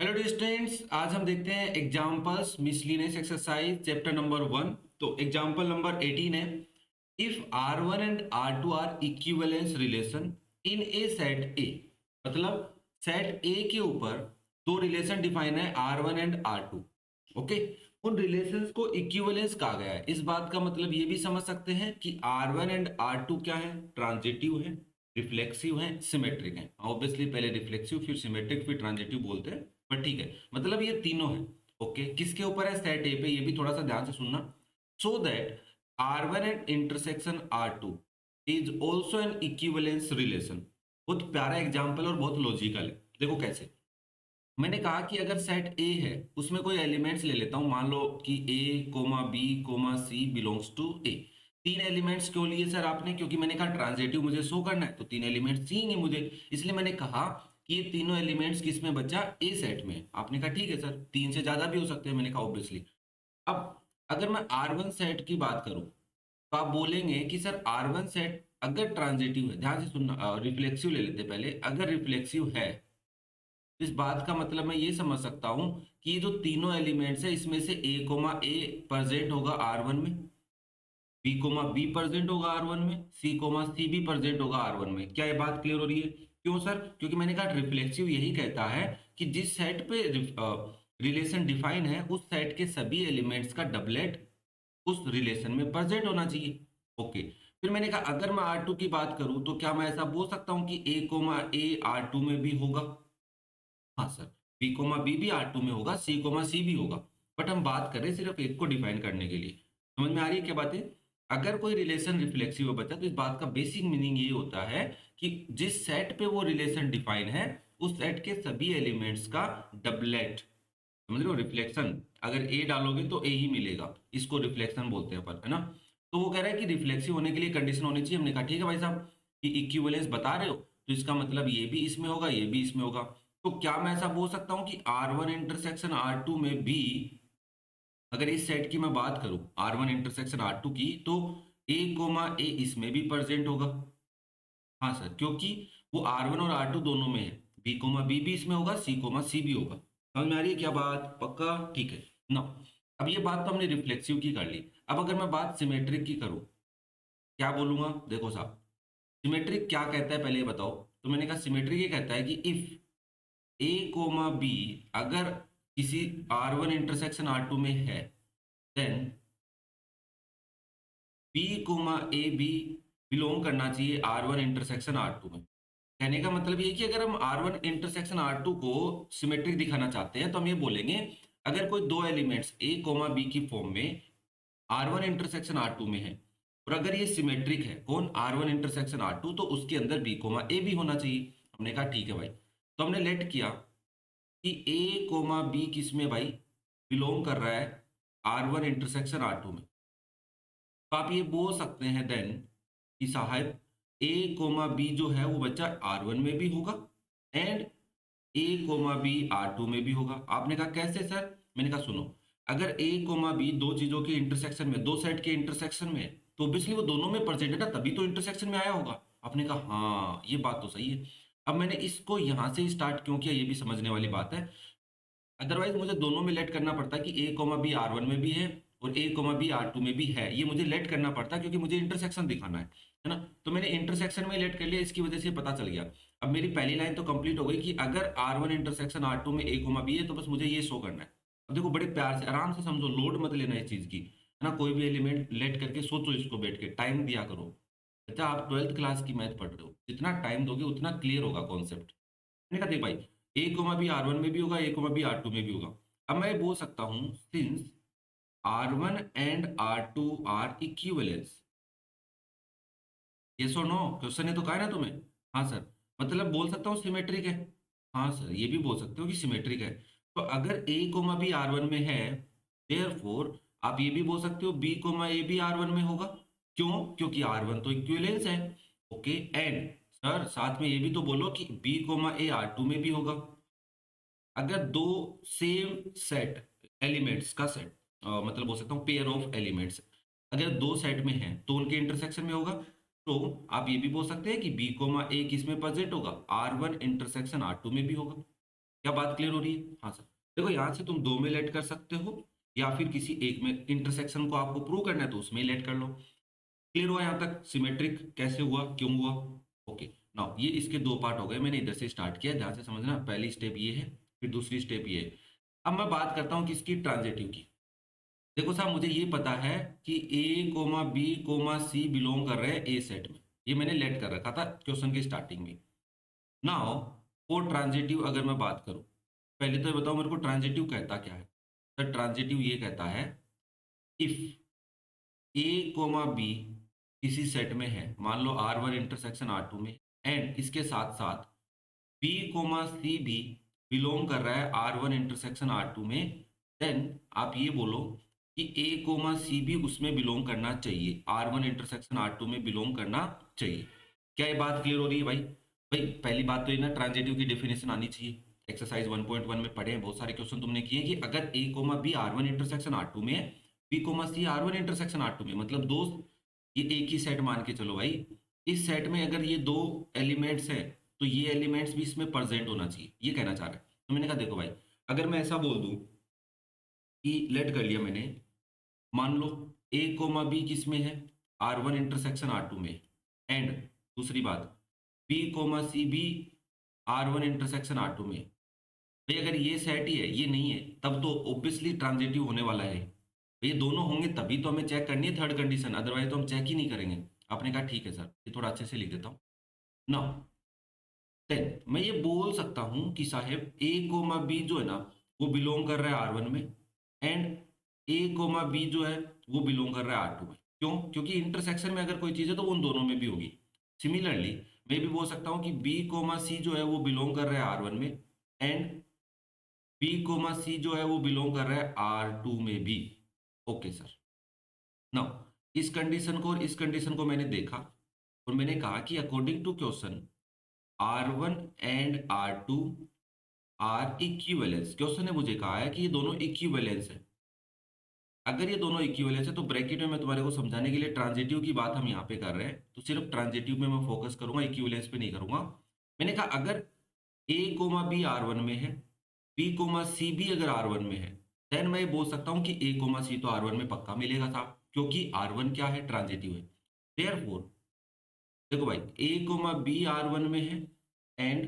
Hello dear students, आज हम देखते हैं examples miscellaneous exercise chapter number 1। तो एग्जांपल नंबर 18 है, if R1 and R2 are equivalence relation in a set A. मतलब सेट ए के ऊपर दो रिलेशन डिफाइन है, R1 एंड R2। ओके, उन रिलेशंस को इक्विवेलेंस कहा गया है। इस बात का मतलब ये भी समझ सकते हैं कि R1 एंड R2 क्या है, ट्रांजिटिव है, रिफ्लेक्सिव है, सिमेट्रिक है। ऑब्वियसली पहले रिफ्लेक्सिव फिर सिमेट्रिक फिर ट्रांजिटिव बोलते हैं, पर ठीक है, मतलब ये तीनों है। ओके, किसके ऊपर है, सेट ए पे। ये भी थोड़ा सा ध्यान से सुनना। So that R1 and intersection R2 is also an equivalence relation. बहुत प्यारा एग्जाम्पल और बहुत लॉजिकल है। देखो कैसे, मैंने कहा कि अगर सेट ए है उसमें कोई एलिमेंट्स ले लेता हूं, मान लो कि A comma B comma C belongs to A. तीन एलिमेंट्स क्यों लिए सर आपने? क्योंकि मैंने कहा ट्रांजिटिव मुझे शो करना है, तो तीन एलिमेंट्स चाहिए मुझे, इसलिए मैंने कहा कि ये तीनों एलिमेंट्स किस में बचा, ए सेट में। आपने कहा ठीक है सर, तीन से ज्यादा भी हो सकते हैं। मैंने कहा ऑब्वियसली। अब अगर मैं R1 सेट की बात करूं तो आप बोलेंगे कि सर R1 सेट अगर ट्रांजिटिव है, ध्यान से सुनना, रिफ्लेक्सिव ले लेते पहले। अगर रिफ्लेक्सिव है, इस बात का मतलब मैं ये समझ सकता हूं कि ये जो तीनों एलिमेंट्स है इसमें से ए कोमा ए प्रेजेंट होगा R1 में, बी कोमा बी प्रेजेंट होगा R1 में, सी कोमा सी भी प्रेजेंट होगा R1 में। क्या ये बात क्लियर हो रही है? क्यों सर? क्योंकि मैंने कहा रिफ्लेक्सिव यही कहता है कि जिस सेट पे रिलेशन डिफाइन है उस सेट के सभी एलिमेंट्स का डबलेट उस रिलेशन में प्रेजेंट होना चाहिए। ओके, फिर मैंने कहा अगर मैं R2 की बात करूं तो क्या मैं ऐसा बोल सकता हूं कि ए कोमा ए R2 में भी होगा? हाँ सर, बी कोमा बी भी R2 में होगा, सी कोमा सी भी होगा। बट हम बात कर रहे हैं सिर्फ एक को डिफाइन करने के लिए। समझ में आ रही है क्या बातें? अगर कोई रिलेशन रिफ्लेक्सिव बचा तो इस बात का बेसिक मीनिंग ये होता है कि जिस सेट पे वो रिलेशन डिफाइन है उस सेट के सभी एलिमेंट्स का डबलेट। समझ रहे हो? रिफ्लेक्शन अगर ए डालोगे तो ए ही मिलेगा, इसको रिफ्लेक्शन बोलते हैं अपन, है ना? तो वो कह रहा है कि रिफ्लेक्सिव होने के लिए कंडीशन होनी चाहिए। हमने कहा ठीक है भाई साहब, कि इक्विवेलेंस बता रहे हो तो इसका मतलब ये भी इसमें होगा, ये भी इसमें होगा। तो क्या मैं ऐसा बोल सकता हूँ कि R1 इंटरसेक्शन R2 में भी, अगर इस सेट की मैं बात करूं R1 इंटरसेक्शन R2 की, तो ए कोमा ए इसमें भी प्रेजेंट होगा। हाँ सर, क्योंकि वो R1 और R2 दोनों में है। बी कोमा बी भी इसमें होगा, सी कोमा सी भी होगा। समझ में आ रही है क्या बात? पक्का? ठीक है ना। अब ये बात तो हमने रिफ्लेक्सिव की कर ली। अब अगर मैं बात सिमेट्रिक की करूं, क्या बोलूंगा? देखो साहब, सिमेट्रिक क्या कहता है पहले ये बताओ। तो मैंने कहा सिमेट्रिक ये कहता है कि इफ ए कोमा बी अगर किसी R1 इंटरसेक्शन R2 में है, देन बी कोमा ए भी बिलोंग करना चाहिए R1 इंटरसेक्शन R2 में। कहने का मतलब ये है कि अगर हम R1 इंटरसेक्शन R2 को सिमेट्रिक दिखाना चाहते हैं तो हम ये बोलेंगे, अगर कोई दो एलिमेंट्स ए कोमा बी की फॉर्म में R1 इंटरसेक्शन R2 में है और अगर ये सिमेट्रिक है, कौन? R1 इंटरसेक्शन R2, तो उसके अंदर बी कोमा ए भी होना चाहिए। हमने कहा ठीक है भाई। तो हमने लेट किया कि ए कोमा बी किस में भाई बिलोंग कर रहा है, R1 इंटरसेक्शन R2 में। तो आप ये बोल सकते हैं देन कि साहब ए कोमा बी जो है वो बच्चा R1 में भी होगा and A comma B R2 में भी होगा। आपने कहा कैसे सर? मैंने कहा सुनो, अगर ए कोमा बी दो चीजों के इंटरसेक्शन में, दो सेट के इंटरसेक्शन में है, तो ऑब्वियसली वो दोनों में प्रेजेंट है ना, तभी तो इंटरसेक्शन में आया होगा। आपने कहा हाँ ये बात तो सही है। अब मैंने इसको यहां से स्टार्ट क्यों किया, ये भी समझने वाली बात है। अदरवाइज मुझे दोनों में लेट करना पड़ता कि ए कोमा बी R1 में भी है और ए कोमा बी R2 में भी है। ये मुझे लेट करना पड़ता क्योंकि मुझे इंटरसेक्शन दिखाना है ना? तो मैंने इंटरसेक्शन में लेट कर लिया, इसकी वजह से पता चल गया। अब मेरी पहली लाइन तो कंप्लीट हो गई कि अगर R1 इंटरसेक्शन R2 में ए कोमा बी है तो बस मुझे ये शो करना है। अब देखो बड़े प्यार से आराम से समझो, लोड मत लेना इस चीज की, है ना? कोई भी एलिमेंट लेट करके सोचो, इसको बैठ के टाइम दिया करो। अच्छा, आप 12th क्लास की मैथ पढ़ रहे हो, जितना टाइम दोगे उतना क्लियर होगा कॉन्सेप्ट। मैंने कहा देख भाई, ए कोमा बी R1 में भी होगा, ए कोमा बी R2 में भी होगा। अब मैं बोल सकता हूं since R1 and R2 are equivalence. Yes और नो? क्वेश्चन है तो कहा है ना तुम्हें। हाँ सर, मतलब बोल सकता हूँ सिमेट्रिक है। हाँ सर, ये भी बोल सकते हो कि सिमेट्रिक है। तो अगर ए कोमा बी R1 में है, देयरफॉर आप ये भी बोल सकते हो बी कोमा ए भी R1 में होगा। क्यों? क्योंकि R1 तो इक्विवेलेंस है। ओके, एंड सर साथ में ये भी तो बोलो कि बी कोमा ए R2 में भी होगा। अगर दो सेम सेट एलिमेंट्स का सेट, मतलब बोल सकता हूँ पेयर ऑफ एलिमेंट्स, अगर दो सेट में हैं तो उनके इंटरसेक्शन में होगा। तो आप ये भी बोल सकते हैं कि बी कोमा ए किस में प्रेजेंट होगा, R1 इंटरसेक्शन R2 में भी होगा। क्या बात क्लियर हो रही है? हाँ सर। देखो यहाँ से तुम दो में लेट कर सकते हो या फिर किसी एक में, इंटरसेक्शन को आपको प्रूव करना है तो उसमें लेट कर लो। क्लियर हुआ यहाँ तक? सिमेट्रिक कैसे हुआ, क्यों हुआ? ओके। नाउ ये इसके दो पार्ट हो गए, मैंने इधर से स्टार्ट किया, ध्यान से समझना। पहली स्टेप ये है, फिर दूसरी स्टेप ये है। अब मैं बात करता हूँ किसकी, ट्रांजिटिव की। देखो साहब मुझे ये पता है कि A comma B comma C belong कर रहे हैं ए सेट में, ये मैंने लेट कर रखा था क्वेश्चन की स्टार्टिंग में। नाउ फॉर ट्रांजिटिव अगर मैं बात करूं, पहले तो ये बताओ मेरे को ट्रांजिटिव कहता क्या है। सर ट्रांजिटिव ये कहता है इफ ए कोमा बी किसी सेट में है, मान लो R1 इंटरसेक्शन R2 में, एंड इसके साथ साथ बी कोमा सी भी बिलोंग कर रहा है R1 इंटरसेक्शन R2 में, देन आप ये बोलो कि ए कोमा सी भी उसमें बिलोंग करना चाहिए, R1 इंटरसेक्शन R2 में बिलोंग करना चाहिए। क्या ये बात क्लियर हो रही है भाई? भाई पहली बात तो ये ना, ट्रांजिटिव की डेफिनेशन आनी चाहिए। एक्सरसाइज 1.1 में पढ़े हैं, बहुत सारे क्वेश्चन तुमने किए कि अगर ए comma B R1 intersection R2 में है, बी कोमा सी R1 इंटरसेक्शन R2 में, मतलब दोस्त ये एक ही सेट मान के चलो भाई। इस सेट में अगर ये दो एलिमेंट्स हैं तो ये एलिमेंट्स भी इसमें प्रेजेंट होना चाहिए, ये कहना चाह रहा है। तो मैंने कहा देखो भाई, अगर मैं ऐसा बोल दूं कि लेट कर लिया मैंने, मान लो ए कोमा बी किस में है, R1 इंटरसेक्शन R2 में, एंड दूसरी बात बी कोमा सी भी R1 इंटरसेक्शन R2 में। भाई अगर ये सेट ही है, ये नहीं है, तब तो ऑब्वियसली ट्रांजिटिव होने वाला है। ये दोनों होंगे तभी तो हमें चेक करनी है थर्ड कंडीशन, अदरवाइज तो हम चेक ही नहीं करेंगे। आपने कहा ठीक है सर, ये थोड़ा अच्छे से लिख देता हूँ। नाउ देन मैं ये बोल सकता हूँ कि साहेब ए कोमा बी जो है ना, वो बिलोंग कर रहा है R1 में, एंड ए कोमा बी जो है वो बिलोंग कर रहा है R2 में। क्यों? क्योंकि इंटरसेक्शन में अगर कोई चीज़ है तो वो उन दोनों में भी होगी। सिमिलरली मैं भी बोल सकता हूँ कि बी कोमा सी जो है वो बिलोंग कर रहा है R1 में, एंड बी कोमा सी जो है वो बिलोंग कर रहा है R2 में भी। Okay sir. नाउ इस कंडीशन को और इस कंडीशन को मैंने देखा और मैंने कहा कि according to question R1 and R2 are equivalence, question ने मुझे कहा है कि ये दोनों इक्विवेलेंस है। अगर ये दोनों इक्विवेलेंस है तो ब्रैकेट में मैं तुम्हारे को समझाने के लिए ट्रांजिटिव की बात हम यहाँ पे कर रहे हैं, तो सिर्फ ट्रांजिटिव में मैं फोकस करूंगा, इक्विवेलेंस पे नहीं करूंगा। मैंने कहा अगर ए कोमा बी R1 में है, बी कोमा सी भी अगर R1 में है, देन मैं ये बोल सकता हूँ कि ए कोमा सी तो R1 में पक्का मिलेगा था, क्योंकि R1 क्या है, ट्रांजिटिव है। देयरफॉर देखो भाई, ए कोमा बी R1 में है एंड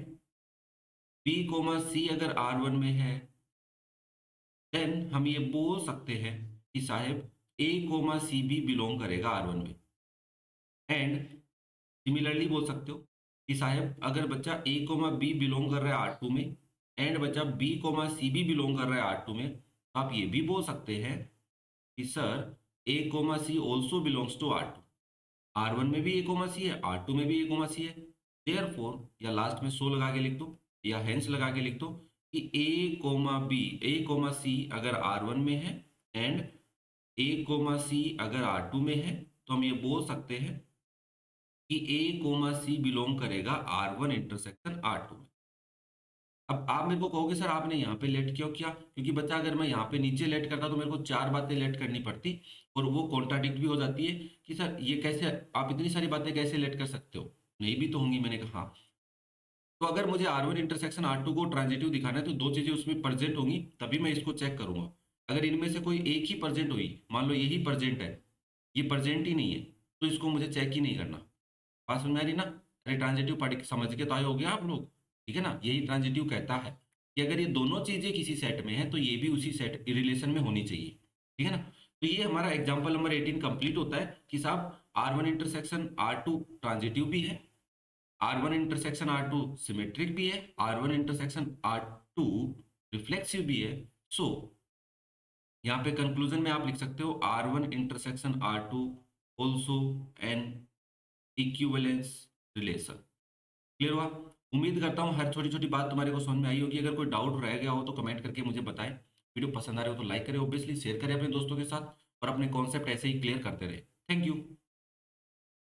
बी कोमा सी अगर R1 में है, देन हम ये बोल सकते हैं कि साहब ए कोमा सी भी बिलोंग करेगा R1 में। एंड सिमिलरली बोल सकते हो कि साहब अगर बच्चा ए कोमा बी बिलोंग कर रहा है R2 में, एंड बच्चा बी कोमा सी भी बिलोंग कर रहा है R2 में, तो आप ये भी बोल सकते हैं कि sir a comma c also belongs to R2। R1 में भी ए कोमा सी है, R2 में भी ए कोमा सी है। देयरफॉर या लास्ट में सो लगा के लिख दो या हेंस लगा के लिख दो कि A comma B, A comma सी अगर R1 में है एंड ए कोमा सी अगर R2 में है, तो हम ये बोल सकते हैं कि ए कोमा सी बिलोंग करेगा R1 इंटरसेक्शन R2 में। अब आप मेरे को कहोगे सर आपने यहाँ पे लेट क्यों किया? क्योंकि बच्चा अगर मैं यहाँ पे नीचे लेट करता तो मेरे को चार बातें लेट करनी पड़ती और वो कॉन्ट्राडिक्ट भी हो जाती है कि सर ये कैसे, आप इतनी सारी बातें कैसे लेट कर सकते हो? नहीं भी तो होंगी। मैंने कहा हाँ। तो अगर मुझे R1 इंटरसेक्शन R2 को ट्रांजिटिव दिखाना है तो दो चीजें उसमें प्रेजेंट होंगी, तभी मैं इसको चेक करूंगा। अगर इनमें से कोई एक ही प्रेजेंट हुई, मान लो यही प्रेजेंट है, ये प्रेजेंट ही नहीं है, तो इसको मुझे चेक ही नहीं करना। बात समझ में आ रही ना? अरे ट्रांजिटिव पढ़ समझ के तो आए हो गया आप लोग, ठीक है ना? यही ट्रांजिटिव कहता है कि अगर ये दोनों चीजें किसी सेट में है तो ये भी उसी सेट रिलेशन में होनी चाहिए, ठीक है ना? तो ये हमारा एग्जाम्पल नंबर 18 कंप्लीट होता है कि साहब R1 इंटरसेक्शन R2 ट्रांजिटिव भी है, R1 इंटरसेक्शन R2 सिमेट्रिक भी है, R1 इंटरसेक्शन R2 रिफ्लेक्सिव भी है। सो यहाँ पे कंक्लूजन में आप लिख सकते हो R1 intersection R2 also an equivalence relation. Clear हुआ? उम्मीद करता हूँ हर छोटी छोटी बात तुम्हारे को समझ में आई होगी। अगर कोई डाउट रह गया हो तो कमेंट करके मुझे बताएं। वीडियो पसंद आ रहे हो तो लाइक करें, ऑब्वियसली शेयर करें अपने दोस्तों के साथ, और अपने कॉन्सेप्ट ऐसे ही क्लियर करते रहे। Thank you.